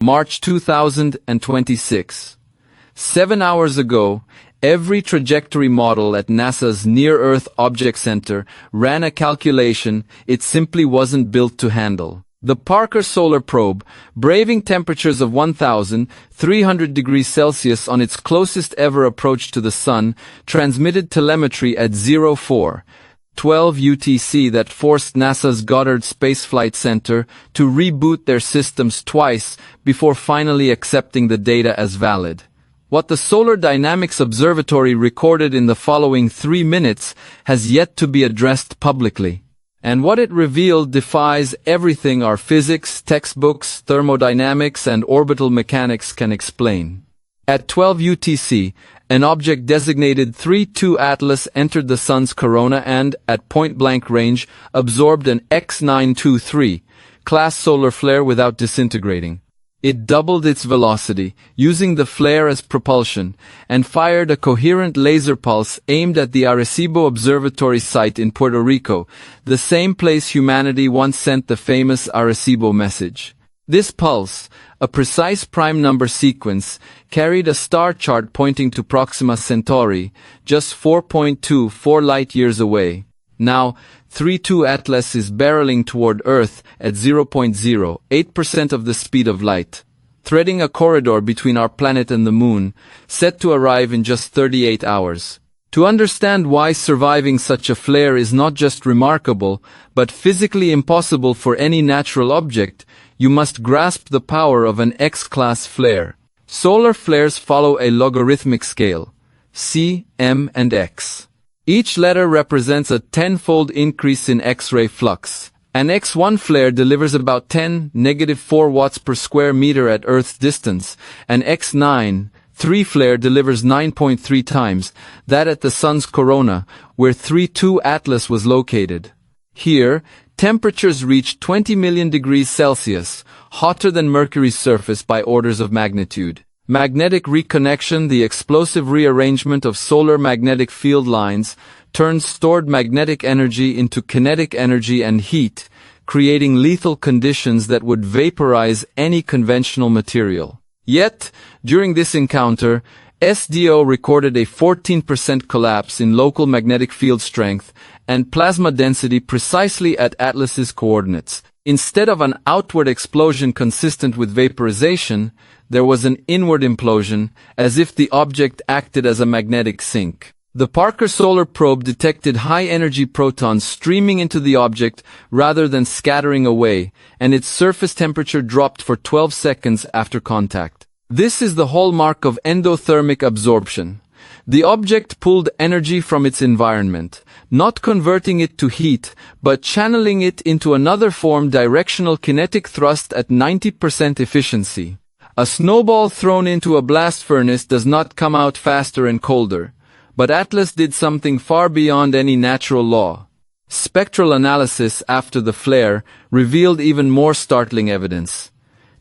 March 2026. 7 hours ago, every trajectory model at NASA's Near-Earth Object Center ran a calculation it simply wasn't built to handle. The Parker Solar Probe, braving temperatures of 1,300 degrees Celsius on its closest ever approach to the Sun, transmitted telemetry at 04:12 UTC that forced NASA's Goddard Space Flight Center to reboot their systems twice before finally accepting the data as valid. What the Solar Dynamics Observatory recorded in the following 3 minutes has yet to be addressed publicly. And what it revealed defies everything our physics, textbooks, thermodynamics, and orbital mechanics can explain. At 12 UTC, an object designated 3-2 Atlas entered the Sun's corona and, at point-blank range, absorbed an X923 class solar flare without disintegrating. It doubled its velocity, using the flare as propulsion, and fired a coherent laser pulse aimed at the Arecibo Observatory site in Puerto Rico, the same place humanity once sent the famous Arecibo message. This pulse, a precise prime number sequence, carried a star chart pointing to Proxima Centauri, just 4.24 light-years away. Now, 3-2 Atlas is barreling toward Earth at 0.08% of the speed of light, threading a corridor between our planet and the Moon, set to arrive in just 38 hours. To understand why surviving such a flare is not just remarkable, but physically impossible for any natural object, you must grasp the power of an X-class flare. Solar flares follow a logarithmic scale, C, M, and X. Each letter represents a 10-fold increase in X-ray flux. An X1 flare delivers about 10-4 watts per square meter at Earth's distance. An X9-3 flare delivers 9.3 times that at the Sun's corona, where 3-2 Atlas was located. Here, temperatures reach 20 million degrees Celsius, hotter than Mercury's surface by orders of magnitude. Magnetic reconnection, the explosive rearrangement of solar magnetic field lines, turns stored magnetic energy into kinetic energy and heat, creating lethal conditions that would vaporize any conventional material. Yet, during this encounter, SDO recorded a 14% collapse in local magnetic field strength and plasma density precisely at Atlas's coordinates. Instead of an outward explosion consistent with vaporization, there was an inward implosion, as if the object acted as a magnetic sink. The Parker Solar Probe detected high-energy protons streaming into the object rather than scattering away, and its surface temperature dropped for 12 seconds after contact. This is the hallmark of endothermic absorption. The object pulled energy from its environment, not converting it to heat, but channeling it into another form, directional kinetic thrust at 90% efficiency. A snowball thrown into a blast furnace does not come out faster and colder, but Atlas did something far beyond any natural law. Spectral analysis after the flare revealed even more startling evidence.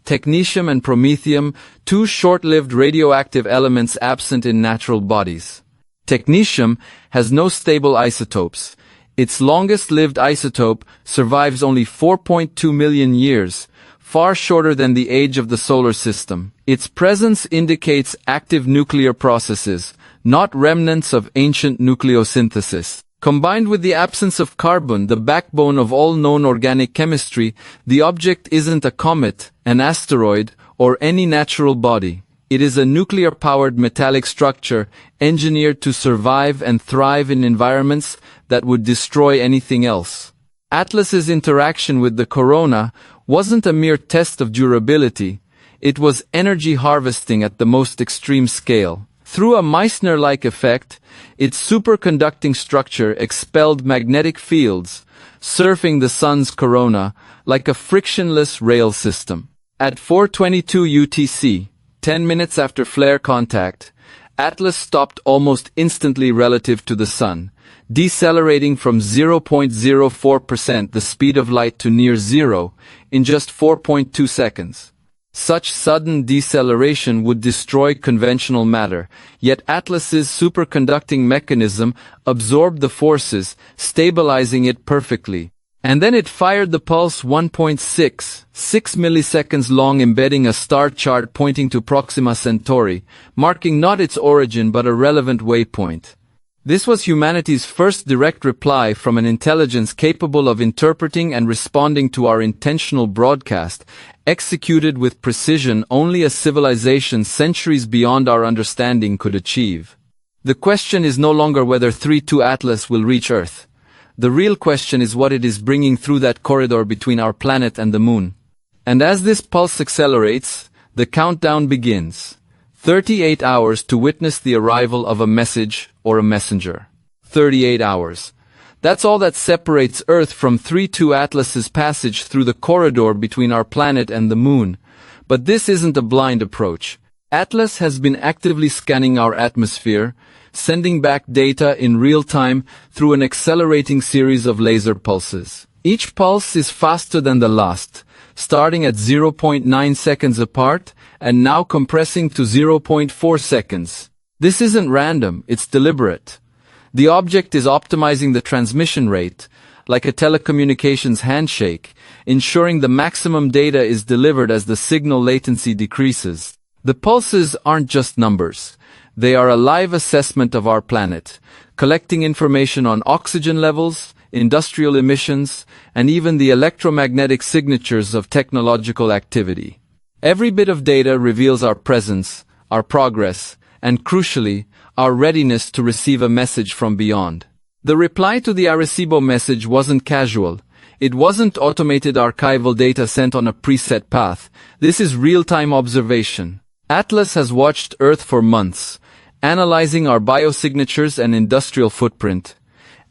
Technetium and promethium, two short-lived radioactive elements absent in natural bodies. Technetium has no stable isotopes. Its longest-lived isotope survives only 4.2 million years, far shorter than the age of the solar system. Its presence indicates active nuclear processes, not remnants of ancient nucleosynthesis. Combined with the absence of carbon, the backbone of all known organic chemistry, the object isn't a comet, an asteroid, or any natural body. It is a nuclear-powered metallic structure engineered to survive and thrive in environments that would destroy anything else. Atlas's interaction with the corona wasn't a mere test of durability. It was energy harvesting at the most extreme scale. Through a Meissner-like effect, its superconducting structure expelled magnetic fields, surfing the Sun's corona like a frictionless rail system. At 4:22 UTC, 10 minutes after flare contact, Atlas stopped almost instantly relative to the Sun, decelerating from 0.04% the speed of light to near zero in just 4.2 seconds. Such sudden deceleration would destroy conventional matter, yet Atlas's superconducting mechanism absorbed the forces, stabilizing it perfectly. And then it fired the pulse 1.6 milliseconds long, embedding a star chart pointing to Proxima Centauri, marking not its origin but a relevant waypoint. This was humanity's first direct reply from an intelligence capable of interpreting and responding to our intentional broadcast, executed with precision only a civilization centuries beyond our understanding could achieve. The question is no longer whether 3-2 Atlas will reach Earth. The real question is what it is bringing through that corridor between our planet and the moon. And as this pulse accelerates, the countdown begins. 38 hours to witness the arrival of a message or a messenger. 38 hours. That's all that separates Earth from 3-2 Atlas's passage through the corridor between our planet and the moon. But this isn't a blind approach. Atlas has been actively scanning our atmosphere, sending back data in real time through an accelerating series of laser pulses. Each pulse is faster than the last, starting at 0.9 seconds apart and now compressing to 0.4 seconds. This isn't random, it's deliberate. The object is optimizing the transmission rate, like a telecommunications handshake, ensuring the maximum data is delivered as the signal latency decreases. The pulses aren't just numbers. They are a live assessment of our planet, collecting information on oxygen levels, industrial emissions, and even the electromagnetic signatures of technological activity. Every bit of data reveals our presence, our progress, and crucially, our readiness to receive a message from beyond. The reply to the Arecibo message wasn't casual. It wasn't automated archival data sent on a preset path. This is real-time observation. Atlas has watched Earth for months, analyzing our biosignatures and industrial footprint.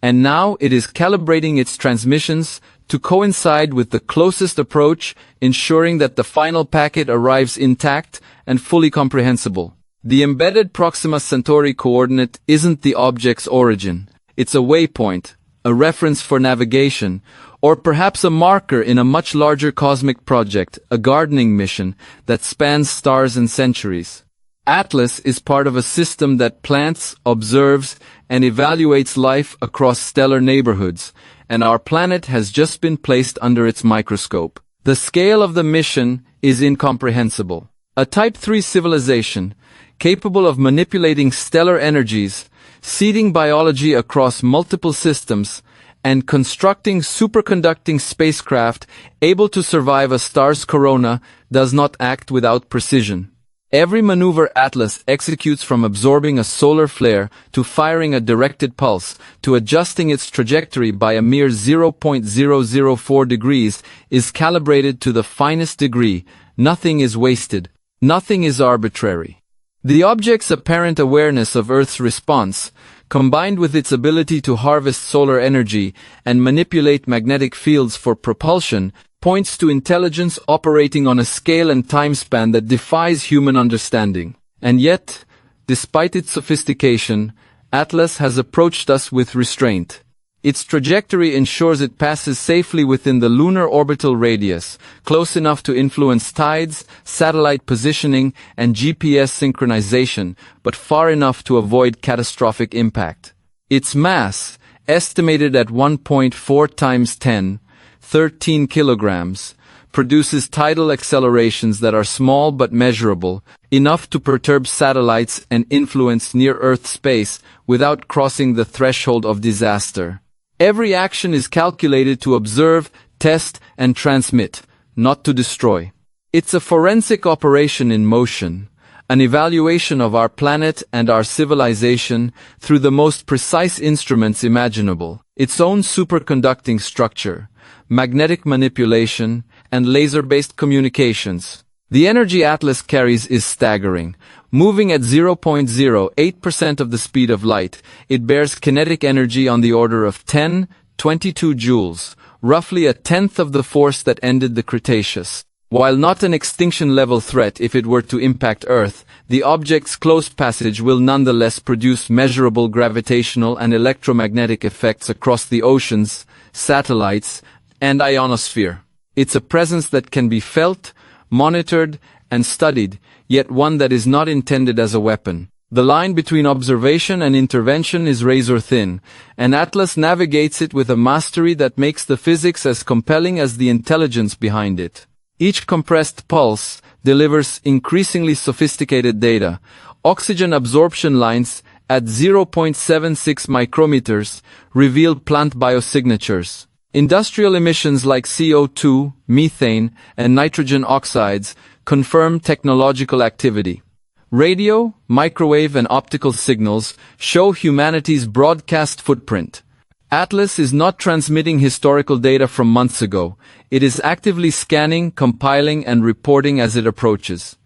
And now it is calibrating its transmissions to coincide with the closest approach, ensuring that the final packet arrives intact and fully comprehensible. The embedded Proxima Centauri coordinate isn't the object's origin. It's a waypoint, a reference for navigation, or perhaps a marker in a much larger cosmic project, a gardening mission that spans stars and centuries. Atlas is part of a system that plants, observes, and evaluates life across stellar neighborhoods, and our planet has just been placed under its microscope. The scale of the mission is incomprehensible. A Type 3 civilization, capable of manipulating stellar energies, seeding biology across multiple systems, and constructing superconducting spacecraft able to survive a star's corona, does not act without precision. Every maneuver Atlas executes, from absorbing a solar flare to firing a directed pulse to adjusting its trajectory by a mere 0.004 degrees, is calibrated to the finest degree. Nothing is wasted. Nothing is arbitrary. The object's apparent awareness of Earth's response, combined with its ability to harvest solar energy and manipulate magnetic fields for propulsion, points to intelligence operating on a scale and time span that defies human understanding. And yet, despite its sophistication, Atlas has approached us with restraint. Its trajectory ensures it passes safely within the lunar orbital radius, close enough to influence tides, satellite positioning, and GPS synchronization, but far enough to avoid catastrophic impact. Its mass, estimated at 1.4 times 10, 13 kilograms, produces tidal accelerations that are small but measurable, enough to perturb satellites and influence near-Earth space without crossing the threshold of disaster. Every action is calculated to observe, test, and transmit, not to destroy. It's a forensic operation in motion, an evaluation of our planet and our civilization through the most precise instruments imaginable. Its own superconducting structure, magnetic manipulation, and laser-based communications. The energy Atlas carries is staggering. Moving at 0.08% of the speed of light, it bears kinetic energy on the order of 10-22 joules, roughly a tenth of the force that ended the Cretaceous. While not an extinction-level threat if it were to impact Earth, the object's close passage will nonetheless produce measurable gravitational and electromagnetic effects across the oceans, satellites, and ionosphere. It's a presence that can be felt, monitored, and studied, yet one that is not intended as a weapon. The line between observation and intervention is razor thin, and Atlas navigates it with a mastery that makes the physics as compelling as the intelligence behind it. Each compressed pulse delivers increasingly sophisticated data. Oxygen absorption lines at 0.76 micrometers reveal plant biosignatures. Industrial emissions like CO2, methane, and nitrogen oxides confirm technological activity. Radio, microwave, and optical signals show humanity's broadcast footprint. Atlas is not transmitting historical data from months ago. It is actively scanning, compiling, and reporting as it approaches.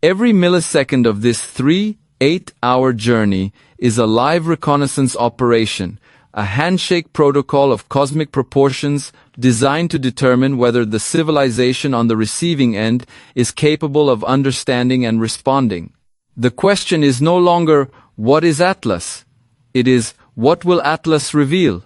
Every millisecond of this 3-8-hour journey is a live reconnaissance operation, a handshake protocol of cosmic proportions designed to determine whether the civilization on the receiving end is capable of understanding and responding. The question is no longer, what is Atlas? It is, what will Atlas reveal?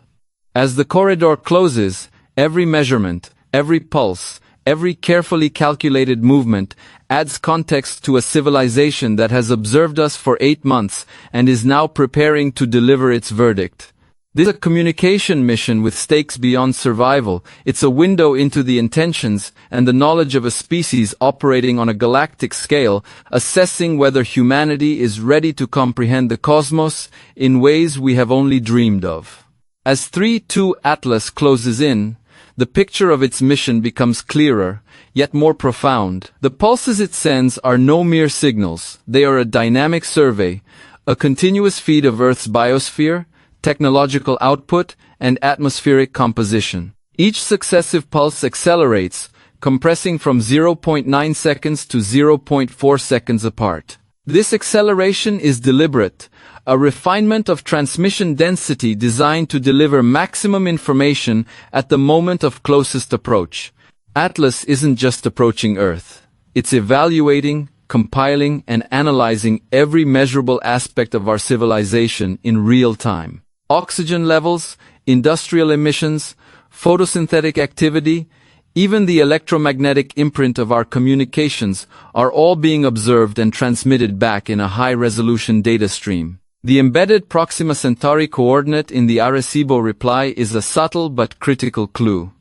As the corridor closes, every measurement, every pulse, every carefully calculated movement adds context to a civilization that has observed us for 8 months and is now preparing to deliver its verdict. This is a communication mission with stakes beyond survival. It's a window into the intentions and the knowledge of a species operating on a galactic scale, assessing whether humanity is ready to comprehend the cosmos in ways we have only dreamed of. As 3-2 Atlas closes in, the picture of its mission becomes clearer, yet more profound. The pulses it sends are no mere signals. They are a dynamic survey, a continuous feed of Earth's biosphere, technological output, and atmospheric composition. Each successive pulse accelerates, compressing from 0.9 seconds to 0.4 seconds apart. This acceleration is deliberate, a refinement of transmission density designed to deliver maximum information at the moment of closest approach. Atlas isn't just approaching Earth. It's evaluating, compiling, and analyzing every measurable aspect of our civilization in real time. Oxygen levels, industrial emissions, photosynthetic activity, even the electromagnetic imprint of our communications are all being observed and transmitted back in a high-resolution data stream. The embedded Proxima Centauri coordinate in the Arecibo reply is a subtle but critical clue.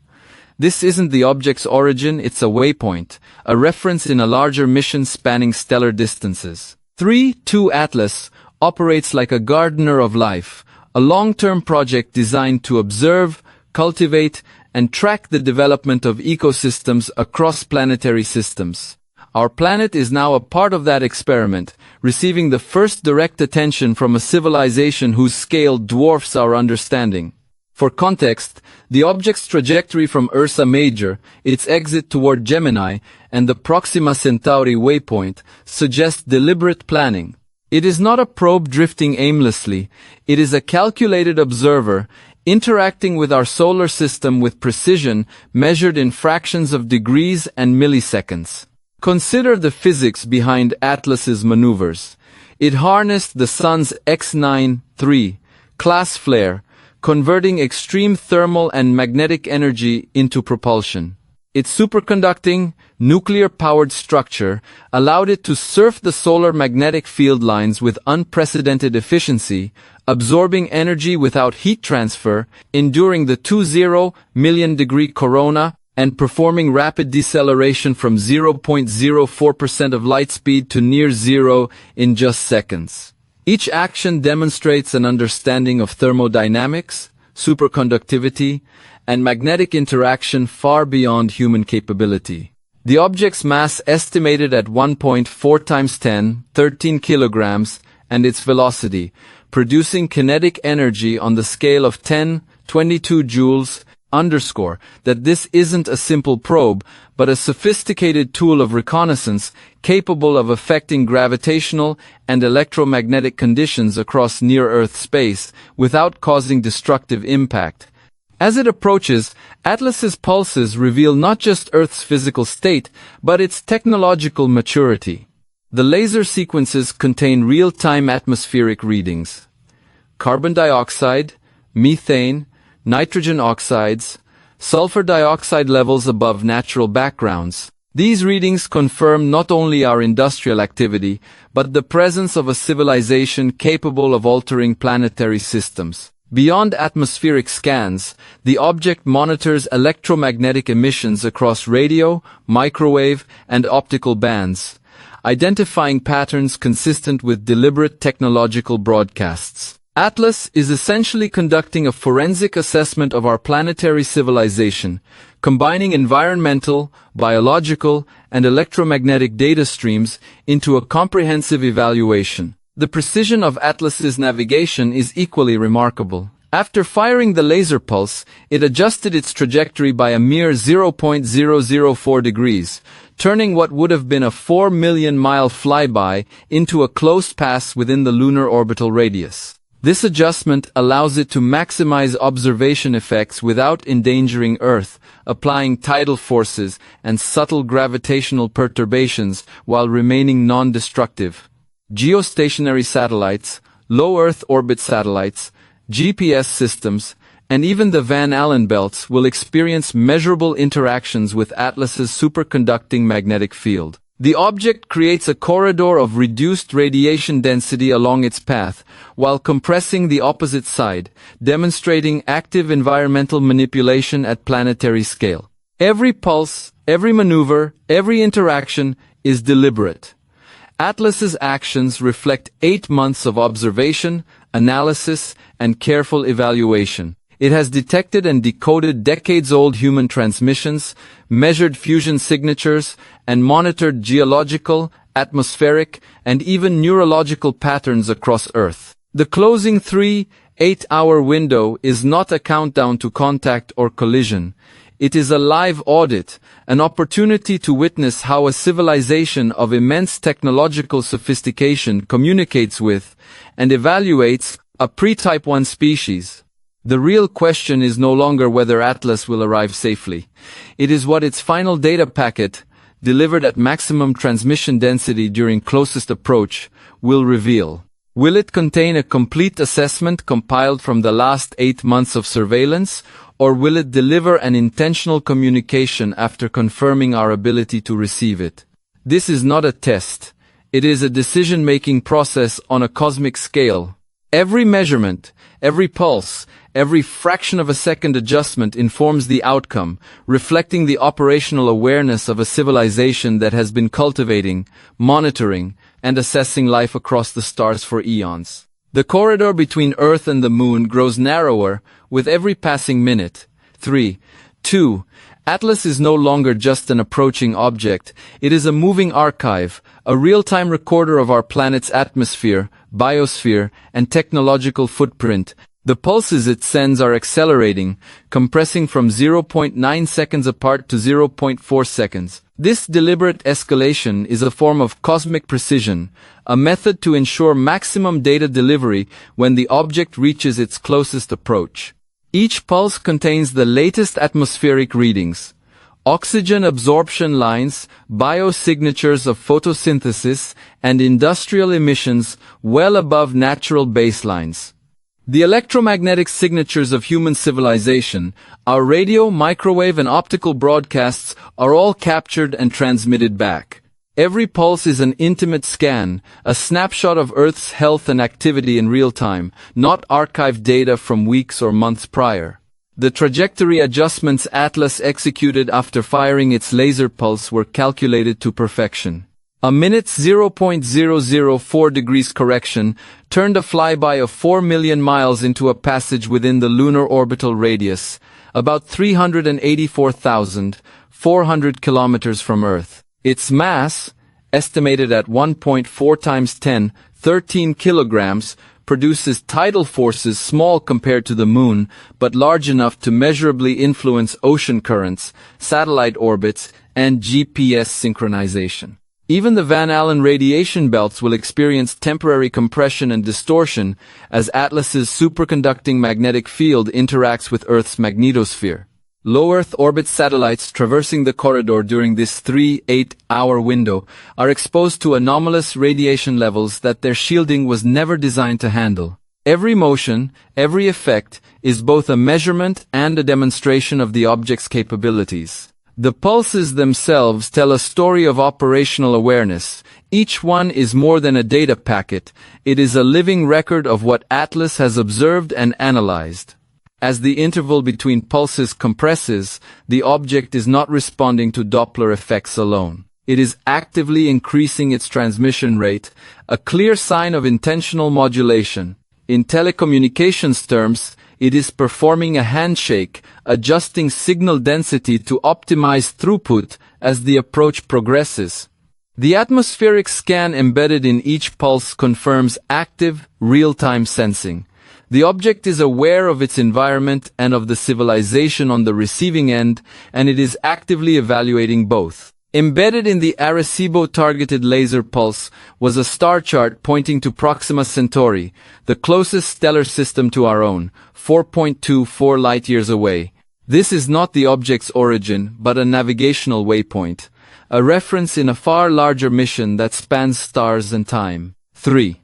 This isn't the object's origin, it's a waypoint, a reference in a larger mission spanning stellar distances. 3-2 Atlas operates like a gardener of life, a long-term project designed to observe, cultivate, and track the development of ecosystems across planetary systems. Our planet is now a part of that experiment, receiving the first direct attention from a civilization whose scale dwarfs our understanding. For context, the object's trajectory from Ursa Major, its exit toward Gemini, and the Proxima Centauri waypoint suggest deliberate planning. It is not a probe drifting aimlessly, it is a calculated observer, interacting with our solar system with precision measured in fractions of degrees and milliseconds. Consider the physics behind Atlas's maneuvers. It harnessed the Sun's X-9-3 class flare, converting extreme thermal and magnetic energy into propulsion. Its superconducting, nuclear-powered structure allowed it to surf the solar magnetic field lines with unprecedented efficiency, absorbing energy without heat transfer, enduring the 20 million-degree corona, and performing rapid deceleration from 0.04% of light speed to near zero in just seconds. Each action demonstrates an understanding of thermodynamics, superconductivity, and magnetic interaction far beyond human capability. The object's mass estimated at 1.4 times 10, 13 kilograms, and its velocity, producing kinetic energy on the scale of 10, 22 joules, underscore that this isn't a simple probe, but a sophisticated tool of reconnaissance capable of affecting gravitational and electromagnetic conditions across near-Earth space without causing destructive impact. As it approaches, Atlas's pulses reveal not just Earth's physical state, but its technological maturity. The laser sequences contain real-time atmospheric readings. Carbon dioxide, methane, nitrogen oxides, sulfur dioxide levels above natural backgrounds. These readings confirm not only our industrial activity, but the presence of a civilization capable of altering planetary systems. Beyond atmospheric scans, the object monitors electromagnetic emissions across radio, microwave, and optical bands, identifying patterns consistent with deliberate technological broadcasts. Atlas is essentially conducting a forensic assessment of our planetary civilization, combining environmental, biological, and electromagnetic data streams into a comprehensive evaluation. The precision of Atlas's navigation is equally remarkable. After firing the laser pulse, it adjusted its trajectory by a mere 0.004 degrees, turning what would have been a 4 million mile flyby into a close pass within the lunar orbital radius. This adjustment allows it to maximize observation effects without endangering Earth, applying tidal forces and subtle gravitational perturbations while remaining non-destructive. Geostationary satellites, low Earth orbit satellites, GPS systems, and even the Van Allen belts will experience measurable interactions with Atlas's superconducting magnetic field. The object creates a corridor of reduced radiation density along its path, while compressing the opposite side, demonstrating active environmental manipulation at planetary scale. Every pulse, every maneuver, every interaction is deliberate. Atlas's actions reflect 8 months of observation, analysis, and careful evaluation. It has detected and decoded decades-old human transmissions, measured fusion signatures, and monitored geological, atmospheric, and even neurological patterns across Earth. The closing 3-8-hour window is not a countdown to contact or collision. It is a live audit, an opportunity to witness how a civilization of immense technological sophistication communicates with and evaluates a pre-Type 1 species. The real question is no longer whether Atlas will arrive safely. It is what its final data packet, delivered at maximum transmission density during closest approach, will reveal. Will it contain a complete assessment compiled from the last 8 months of surveillance, or will it deliver an intentional communication after confirming our ability to receive it? This is not a test. It is a decision-making process on a cosmic scale. Every measurement, every pulse, every fraction of a second adjustment informs the outcome, reflecting the operational awareness of a civilization that has been cultivating, monitoring, and assessing life across the stars for eons. The corridor between Earth and the Moon grows narrower with every passing minute. 3. 2. Atlas is no longer just an approaching object. It is a moving archive, a real-time recorder of our planet's atmosphere, biosphere, and technological footprint. The pulses it sends are accelerating, compressing from 0.9 seconds apart to 0.4 seconds. This deliberate escalation is a form of cosmic precision, a method to ensure maximum data delivery when the object reaches its closest approach. Each pulse contains the latest atmospheric readings, oxygen absorption lines, biosignatures of photosynthesis, and industrial emissions well above natural baselines. The electromagnetic signatures of human civilization, our radio, microwave, and optical broadcasts are all captured and transmitted back. Every pulse is an intimate scan, a snapshot of Earth's health and activity in real time, not archived data from weeks or months prior. The trajectory adjustments Atlas executed after firing its laser pulse were calculated to perfection. A minute's 0.004 degrees correction turned a flyby of 4 million miles into a passage within the lunar orbital radius, about 384,400 kilometers from Earth. Its mass, estimated at 1.4 times 10, 13 kilograms, produces tidal forces small compared to the Moon, but large enough to measurably influence ocean currents, satellite orbits, and GPS synchronization. Even the Van Allen radiation belts will experience temporary compression and distortion as Atlas's superconducting magnetic field interacts with Earth's magnetosphere. Low Earth orbit satellites traversing the corridor during this 3-8-hour window are exposed to anomalous radiation levels that their shielding was never designed to handle. Every motion, every effect, is both a measurement and a demonstration of the object's capabilities. The pulses themselves tell a story of operational awareness. Each one is more than a data packet, it is a living record of what Atlas has observed and analyzed. As the interval between pulses compresses, the object is not responding to Doppler effects alone. It is actively increasing its transmission rate, a clear sign of intentional modulation. In telecommunications terms, it is performing a handshake, adjusting signal density to optimize throughput as the approach progresses. The atmospheric scan embedded in each pulse confirms active, real-time sensing. The object is aware of its environment and of the civilization on the receiving end, and it is actively evaluating both. Embedded in the Arecibo-targeted laser pulse was a star chart pointing to Proxima Centauri, the closest stellar system to our own, 4.24 light-years away. This is not the object's origin, but a navigational waypoint, a reference in a far larger mission that spans stars and time. 3.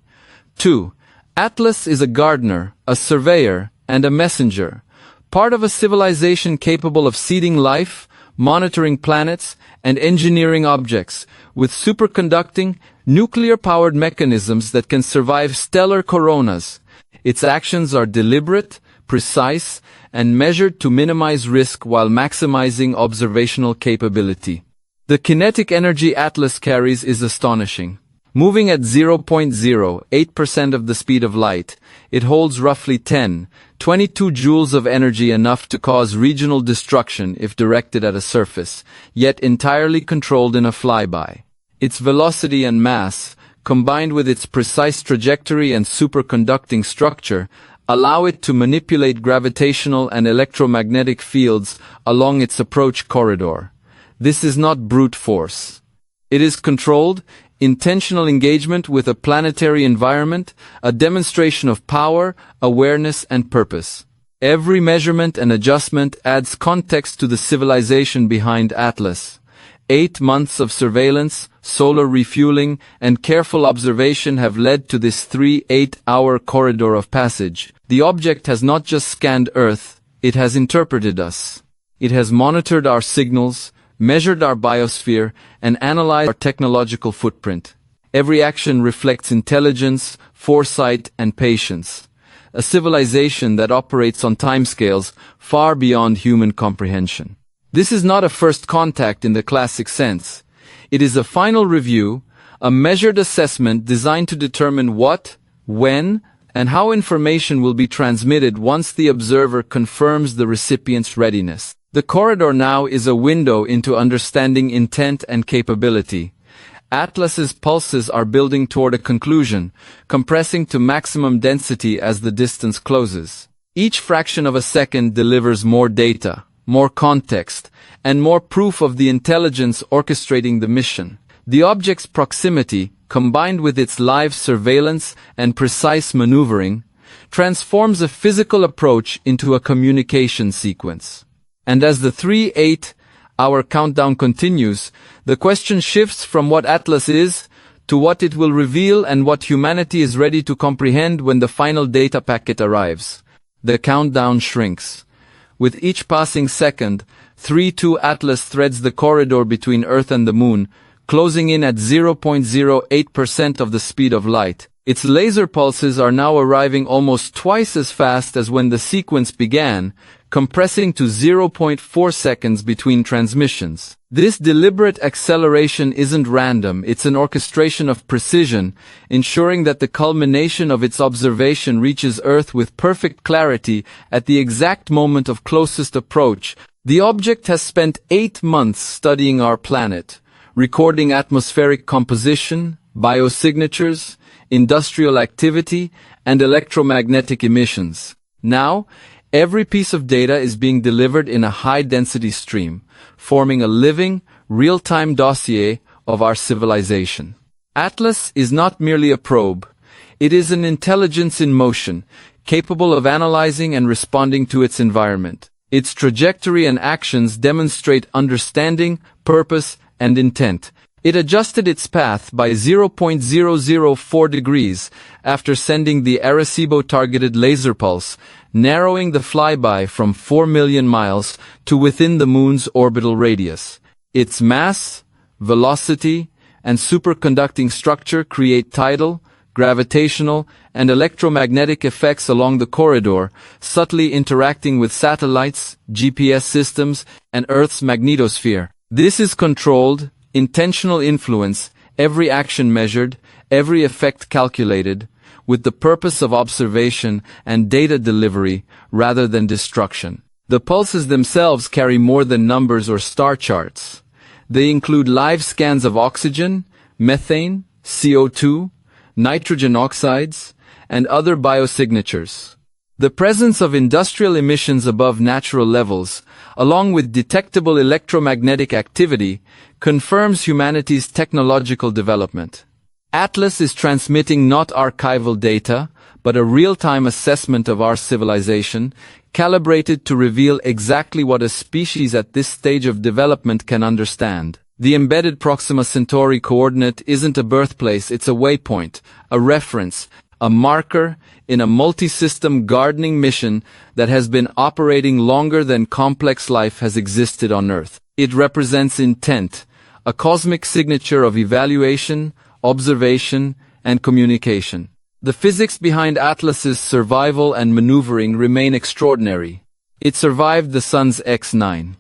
2. Atlas is a gardener, a surveyor, and a messenger, part of a civilization capable of seeding life, monitoring planets, and engineering objects, with superconducting, nuclear-powered mechanisms that can survive stellar coronas. Its actions are deliberate, precise, and measured to minimize risk while maximizing observational capability. The kinetic energy Atlas carries is astonishing. Moving at 0.08% of the speed of light, it holds roughly 22 joules of energy, enough to cause regional destruction if directed at a surface, yet entirely controlled in a flyby. Its velocity and mass, combined with its precise trajectory and superconducting structure, allow it to manipulate gravitational and electromagnetic fields along its approach corridor. This is not brute force. It is controlled, intentional engagement with a planetary environment, a demonstration of power, awareness, and purpose. Every measurement and adjustment adds context to the civilization behind Atlas. 8 months of surveillance, solar refueling, and careful observation have led to this 8-hour corridor of passage. The object has not just scanned Earth, it has interpreted us. It has monitored our signals, measured our biosphere, and analyzed our technological footprint. Every action reflects intelligence, foresight, and patience. A civilization that operates on timescales far beyond human comprehension. This is not a first contact in the classic sense. It is a final review, a measured assessment designed to determine what, when, and how information will be transmitted once the observer confirms the recipient's readiness. The corridor now is a window into understanding intent and capability. Atlas's pulses are building toward a conclusion, compressing to maximum density as the distance closes. Each fraction of a second delivers more data, more context, and more proof of the intelligence orchestrating the mission. The object's proximity, combined with its live surveillance and precise maneuvering, transforms a physical approach into a communication sequence. And as the 8-hour countdown continues, the question shifts from what Atlas is to what it will reveal and what humanity is ready to comprehend when the final data packet arrives. The countdown shrinks. With each passing second, 3-2 Atlas threads the corridor between Earth and the Moon, closing in at 0.08% of the speed of light. Its laser pulses are now arriving almost twice as fast as when the sequence began, compressing to 0.4 seconds between transmissions. This deliberate acceleration isn't random, it's an orchestration of precision, ensuring that the culmination of its observation reaches Earth with perfect clarity at the exact moment of closest approach. The object has spent 8 months studying our planet, recording atmospheric composition, biosignatures, industrial activity, and electromagnetic emissions. Now, every piece of data is being delivered in a high-density stream, forming a living, real-time dossier of our civilization. Atlas is not merely a probe. It is an intelligence in motion, capable of analyzing and responding to its environment. Its trajectory and actions demonstrate understanding, purpose, and intent, It adjusted its path by 0.004 degrees after sending the Arecibo-targeted laser pulse, narrowing the flyby from 4 million miles to within the Moon's orbital radius. Its mass, velocity, and superconducting structure create tidal, gravitational, and electromagnetic effects along the corridor, subtly interacting with satellites, GPS systems, and Earth's magnetosphere. This is controlled, intentional influence, every action measured, every effect calculated, with the purpose of observation and data delivery rather than destruction. The pulses themselves carry more than numbers or star charts. They include live scans of oxygen, methane, CO2, nitrogen oxides, and other biosignatures. The presence of industrial emissions above natural levels, along with detectable electromagnetic activity, confirms humanity's technological development. Atlas is transmitting not archival data, but a real-time assessment of our civilization, calibrated to reveal exactly what a species at this stage of development can understand. The embedded Proxima Centauri coordinate isn't a birthplace, it's a waypoint, a reference, a marker in a multi-system gardening mission that has been operating longer than complex life has existed on Earth. It represents intent, a cosmic signature of evaluation, observation, and communication. The physics behind Atlas's survival and maneuvering remain extraordinary. It survived the Sun's X-9.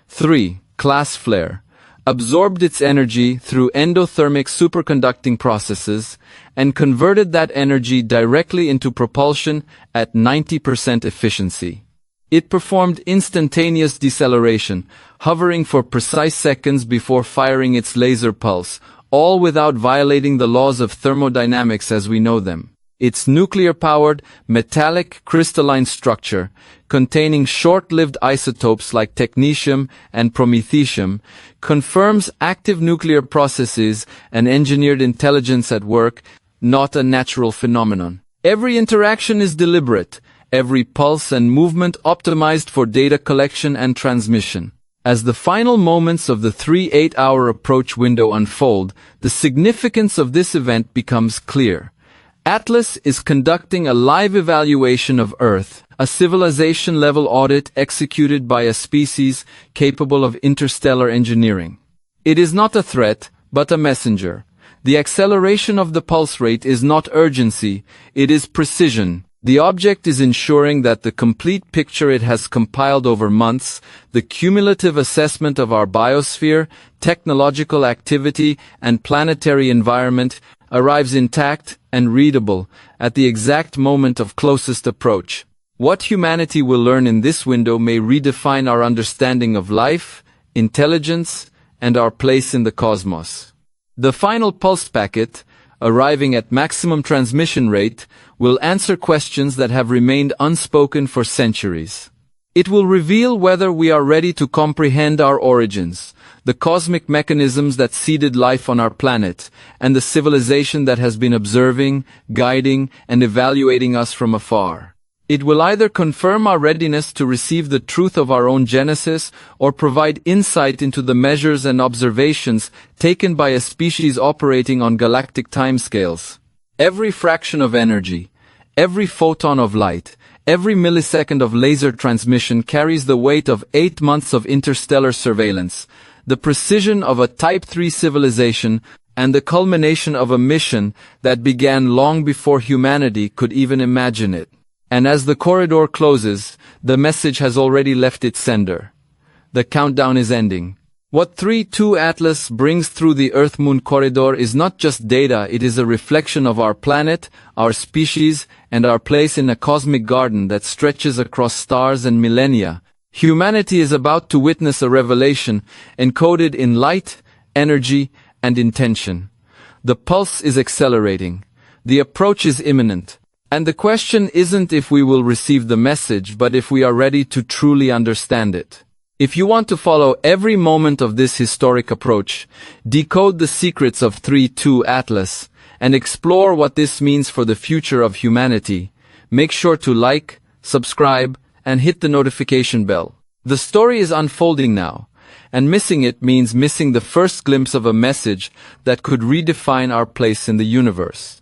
3. Class flare. Absorbed its energy through endothermic superconducting processes, and converted that energy directly into propulsion at 90% efficiency. It performed instantaneous deceleration, hovering for precise seconds before firing its laser pulse, all without violating the laws of thermodynamics as we know them. Its nuclear-powered, metallic crystalline structure, containing short-lived isotopes like technetium and promethium, confirms active nuclear processes and engineered intelligence at work, not a natural phenomenon. Every interaction is deliberate, every pulse and movement optimized for data collection and transmission. As the final moments of the 3-8-hour approach window unfold, the significance of this event becomes clear. Atlas is conducting a live evaluation of Earth, a civilization-level audit executed by a species capable of interstellar engineering. It is not a threat, but a messenger. The acceleration of the pulse rate is not urgency, it is precision. The object is ensuring that the complete picture it has compiled over months, the cumulative assessment of our biosphere, technological activity, and planetary environment, arrives intact and readable at the exact moment of closest approach. What humanity will learn in this window may redefine our understanding of life, intelligence, and our place in the cosmos. The final pulse packet, arriving at maximum transmission rate, will answer questions that have remained unspoken for centuries. It will reveal whether we are ready to comprehend our origins, the cosmic mechanisms that seeded life on our planet, and the civilization that has been observing, guiding, and evaluating us from afar. It will either confirm our readiness to receive the truth of our own genesis, or provide insight into the measures and observations taken by a species operating on galactic timescales. Every fraction of energy, every photon of light, every millisecond of laser transmission carries the weight of 8 months of interstellar surveillance, the precision of a Type 3 civilization, and the culmination of a mission that began long before humanity could even imagine it. And as the corridor closes, the message has already left its sender. The countdown is ending. What 3-2 Atlas brings through the Earth-Moon corridor is not just data, it is a reflection of our planet, our species, and our place in a cosmic garden that stretches across stars and millennia. Humanity is about to witness a revelation encoded in light, energy, and intention. The pulse is accelerating. The approach is imminent. And the question isn't if we will receive the message, but if we are ready to truly understand it. If you want to follow every moment of this historic approach, decode the secrets of 3-2 Atlas, and explore what this means for the future of humanity, make sure to like, subscribe, and hit the notification bell. The story is unfolding now, and missing it means missing the first glimpse of a message that could redefine our place in the universe.